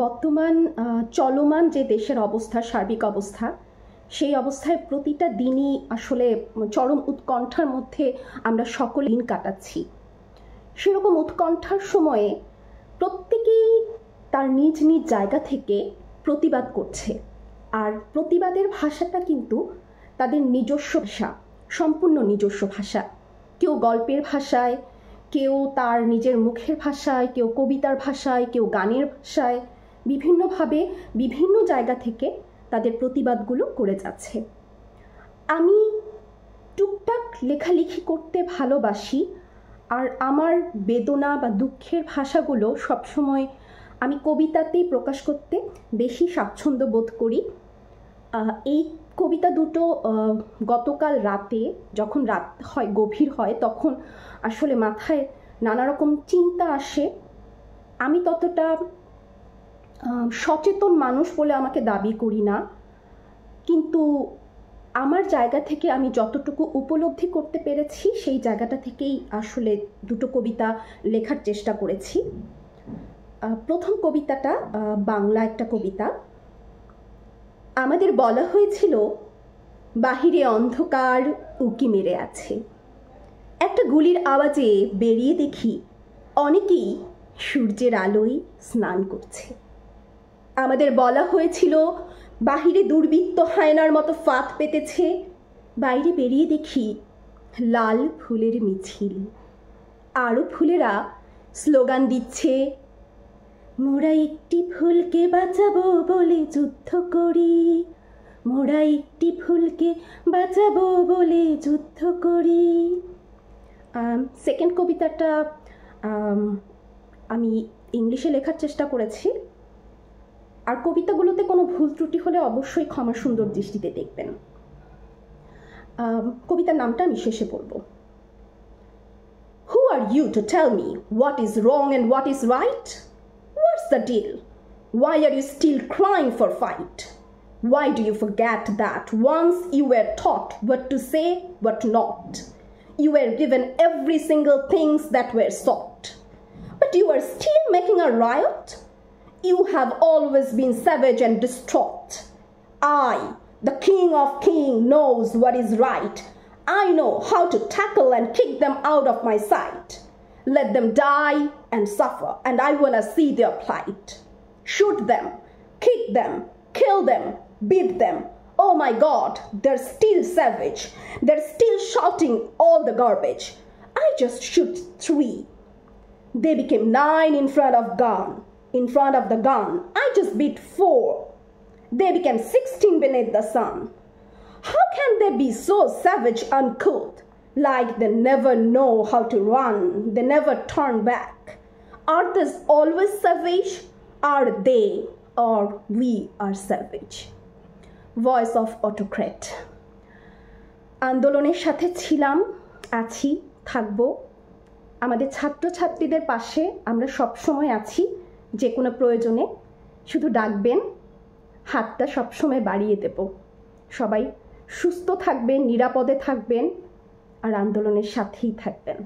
বর্তমান চলমান যে দেশের অবস্থা, সার্বিক অবস্থা, সেই অবস্থায় প্রতিটা দিনই আসলে চরম উৎকণ্ঠার মধ্যে আমরা সকলে দিন কাটাচ্ছি। সেরকম উৎকণ্ঠার সময়ে প্রত্যেকেই তার নিজ নিজ জায়গা থেকে প্রতিবাদ করছে। আর প্রতিবাদের ভাষাটা কিন্তু তাদের নিজস্ব ভাষা, সম্পূর্ণ নিজস্ব ভাষা। কেউ গল্পের ভাষায়, কেউ তার নিজের মুখের ভাষায়, কেউ কবিতার ভাষায়, কেউ গানের ভাষায়, বিভিন্নভাবে বিভিন্ন জায়গা থেকে তাদের প্রতিবাদগুলো করে যাচ্ছে। আমি টুকটাক লেখালেখি করতে ভালোবাসি, আর আমার বেদনা বা দুঃখের ভাষাগুলো সবসময় আমি কবিতাতেই প্রকাশ করতে বেশি স্বাচ্ছন্দ্য বোধ করি। এই কবিতা দুটো গতকাল রাতে, যখন রাত হয়, গভীর হয়, তখন আসলে মাথায় নানা রকম চিন্তা আসে। আমি ততটা সচেতন মানুষ বলে আমাকে দাবি করি না, কিন্তু আমার জায়গা থেকে আমি যতটুকু উপলব্ধি করতে পেরেছি সেই জায়গাটা থেকেই আসলে দুটো কবিতা লেখার চেষ্টা করেছি। প্রথম কবিতাটা বাংলা একটা কবিতা। আমাদের বলা হয়েছিল বাহিরে অন্ধকার উকি মেরে আছে, একটা গুলির আওয়াজে বেরিয়ে দেখি অনেকেই সূর্যের আলোয় স্নান করছে। আমাদের বলা হয়েছিল বাহিরে দুর্বৃত্ত হায়নার মতো ফাঁদ পেতেছে, বাইরে বেরিয়ে দেখি লাল ফুলের মিছিল। আরও ফুলেরা স্লোগান দিচ্ছে, মোরা একটি ফুলকে বাঁচাবো বলে যুদ্ধ করি, মোরা একটি ফুলকে বাঁচাবো বলে যুদ্ধ করি। সেকেন্ড কবিতাটা আমি ইংলিশে লেখার চেষ্টা করেছি, আর কবিতাগুলোতে কোনো ভুল ত্রুটি হলে অবশ্যই ক্ষমা সুন্দর দৃষ্টিতে দেখবেন। কবিতার নামটা আমি শেষে বলবো। Who are you to tell me what is wrong and what is right? What's the deal? Why are you still crying for fight? Why do you forget that once you were taught what to say, what not? You were given every single things that were sought, but you are still making a riot? You have always been savage and distraught. I, the king of kings, knows what is right. I know how to tackle and kick them out of my sight. Let them die and suffer, and I wanna see their plight. Shoot them, kick them, kill them, beat them. Oh my God, they're still savage. They're still shouting all the garbage. I just shoot 3. They became 9 in front of the gun. I just beat 4. They became 16 beneath the sun. How can they be so savage uncouth, like they never know how to run, they never turn back? Are they always savage? Are they, or we are savage? Voice of Autocrat. আন্দোলনের সাথে ছিলাম, আছি, থাকবো। আমাদের ছাত্রছাত্রীদের পাশে আমরা সবসময় আছি, যে কোনো প্রয়োজনে শুধু ডাকবেন, হাতটা সবসময় বাড়িয়ে দেব। সবাই সুস্থ থাকবেন, নিরাপদে থাকবেন, আর আন্দোলনের সাথেই থাকবেন।